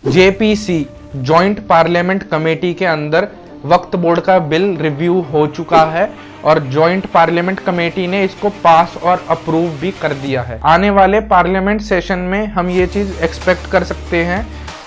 JPC joint parliament committee के अंदर वक्फ board का बिल रिव्यू हो चुका है और जॉइंट पार्लियामेंट कमेटी ने इसको पास और अप्रूव भी कर दिया है। आने वाले पार्लियामेंट सेशन में हम ये चीज एक्सपेक्ट कर सकते हैं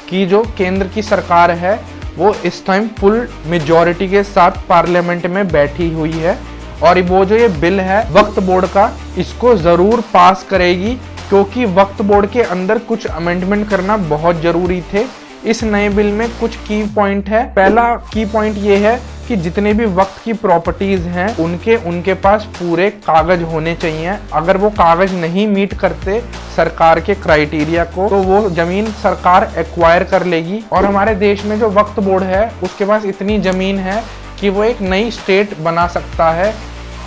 कि जो केंद्र की सरकार है वो इस टाइम फुल मेजॉरिटी के साथ पार्लियामेंट में बैठी हुई है और वो जो ये बिल है वक्फ बोर्ड का, इसको जरूर पास करेगी, क्योंकि वक्फ बोर्ड के अंदर कुछ अमेंडमेंट करना बहुत जरूरी थे। इस नए बिल में कुछ की पॉइंट है। पहला की पॉइंट ये है कि जितने भी वक्फ की प्रॉपर्टीज हैं उनके पास पूरे कागज होने चाहिए। अगर वो कागज नहीं मीट करते सरकार के क्राइटेरिया को तो वो जमीन सरकार एक्वायर कर लेगी। और हमारे देश में जो वक्फ बोर्ड है उसके पास इतनी जमीन है कि वो एक नई स्टेट बना सकता है,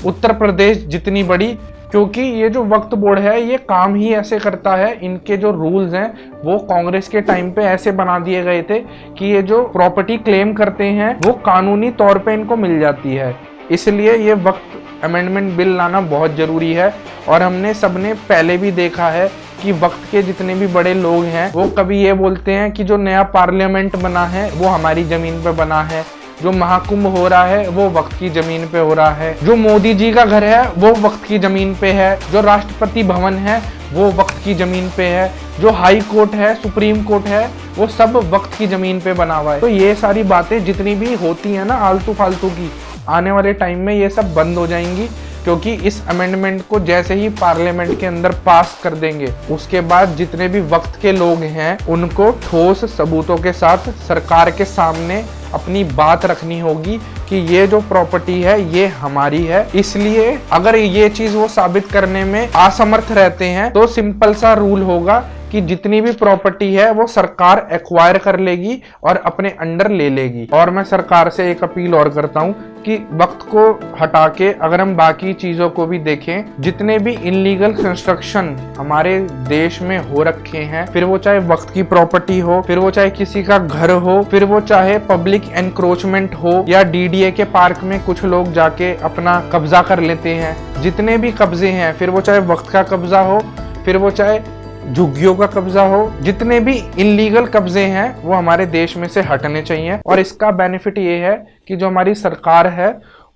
उत्तर प्रदेश जितनी बड़ी, क्योंकि ये जो वक्फ बोर्ड है ये काम ही ऐसे करता है। इनके जो रूल्स हैं वो कांग्रेस के टाइम पे ऐसे बना दिए गए थे कि ये जो प्रॉपर्टी क्लेम करते हैं वो कानूनी तौर पे इनको मिल जाती है। इसलिए ये वक्फ अमेंडमेंट बिल लाना बहुत जरूरी है। और हमने सबने पहले भी देखा है कि वक्त के जितने भी बड़े लोग हैं वो कभी ये बोलते हैं कि जो नया पार्लियामेंट बना है वो हमारी जमीन पे बना है, जो महाकुंभ हो रहा है वो वक्त की जमीन पे हो रहा है, जो मोदी जी का घर है वो वक्त की जमीन पे है, जो राष्ट्रपति भवन है वो वक्त की जमीन पे है, जो हाई कोर्ट है, सुप्रीम कोर्ट है, वो सब वक्त की जमीन पे बना हुआ है। तो ये सारी बातें जितनी भी होती है ना आलतू फालतू की, आने वाले टाइम में ये सब बंद हो जाएंगी, क्योंकि इस अमेंडमेंट को जैसे ही पार्लियामेंट के अंदर पास कर देंगे उसके बाद जितने भी वक्त के लोग हैं उनको ठोस सबूतों के साथ सरकार के सामने अपनी बात रखनी होगी कि ये जो प्रॉपर्टी है ये हमारी है। इसलिए अगर ये चीज वो साबित करने में असमर्थ रहते हैं तो सिंपल सा रूल होगा कि जितनी भी प्रॉपर्टी है वो सरकार एक्वायर कर लेगी और अपने अंडर ले लेगी। और मैं सरकार से एक अपील और करता हूँ कि वक्त को हटा के अगर हम बाकी चीजों को भी देखें, जितने भी इनलीगल कंस्ट्रक्शन हमारे देश में हो रखे हैं, फिर वो चाहे वक्त की प्रॉपर्टी हो, फिर वो चाहे किसी का घर हो, फिर वो चाहे पब्लिक एनक्रोचमेंट हो या डीडीए के पार्क में कुछ लोग जाके अपना कब्जा कर लेते हैं, जितने भी कब्जे हैं, फिर वो चाहे वक्त का कब्जा हो, फिर वो चाहे झुग्गियों का कब्जा हो, जितने भी इनलीगल कब्जे हैं वो हमारे देश में से हटने चाहिए। और इसका बेनिफिट ये है कि जो हमारी सरकार है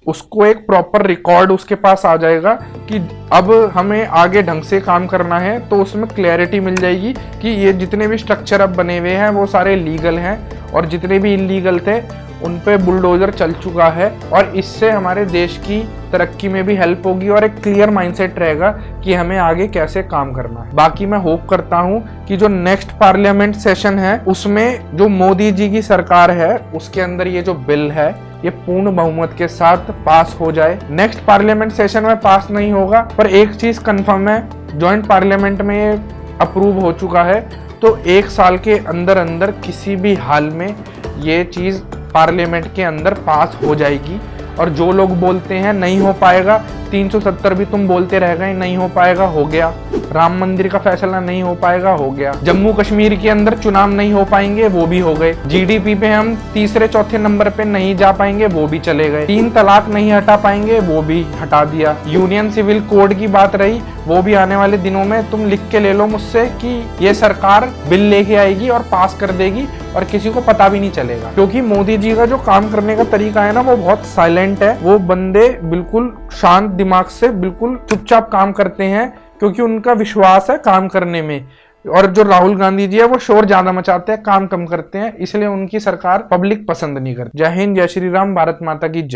उसको एक प्रॉपर रिकॉर्ड उसके पास आ जाएगा कि अब हमें आगे ढंग से काम करना है, तो उसमें क्लैरिटी मिल जाएगी कि ये जितने भी स्ट्रक्चर अब बने हुए हैं वो सारे लीगल हैं और जितने भी इनलीगल थे उन पे बुलडोजर चल चुका है। और इससे हमारे देश की तरक्की में भी हेल्प होगी और एक क्लियर माइंडसेट रहेगा कि हमें आगे कैसे काम करना है। बाकी मैं होप करता हूं कि जो नेक्स्ट पार्लियामेंट सेशन है उसमें जो मोदी जी की सरकार है उसके अंदर ये जो बिल है ये पूर्ण बहुमत के साथ पास हो जाए। नेक्स्ट पार्लियामेंट सेशन में पास नहीं होगा पर एक चीज कंफर्म है, जॉइंट पार्लियामेंट में ये अप्रूव हो चुका है, तो 1 साल के अंदर अंदर किसी भी हाल में ये चीज पार्लियामेंट के अंदर पास हो जाएगी। और जो लोग बोलते हैं नहीं हो पाएगा, 370 भी तुम बोलते रह गए नहीं हो पाएगा, हो गया। राम मंदिर का फैसला नहीं हो पाएगा, हो गया। जम्मू कश्मीर के अंदर चुनाव नहीं हो पाएंगे, वो भी हो गए। जीडीपी पे हम तीसरे चौथे नंबर पे नहीं जा पाएंगे, वो भी चले गए। 3 तलाक नहीं हटा पाएंगे, वो भी हटा दिया। यूनियन सिविल कोड की बात रही, वो भी आने वाले दिनों में तुम लिख के ले लो मुझसे कि ये सरकार बिल लेके आएगी और पास कर देगी और किसी को पता भी नहीं चलेगा। क्योंकि मोदी जी का जो काम करने का तरीका है ना वो बहुत साइलेंट है। वो बंदे बिल्कुल शांत दिमाग से बिल्कुल चुपचाप काम करते हैं क्योंकि उनका विश्वास है काम करने में। और जो राहुल गांधी जी है वो शोर ज्यादा मचाते हैं, काम कम करते हैं, इसलिए उनकी सरकार पब्लिक पसंद नहीं करती। जय हिंद, जय श्री राम, भारत माता की जय।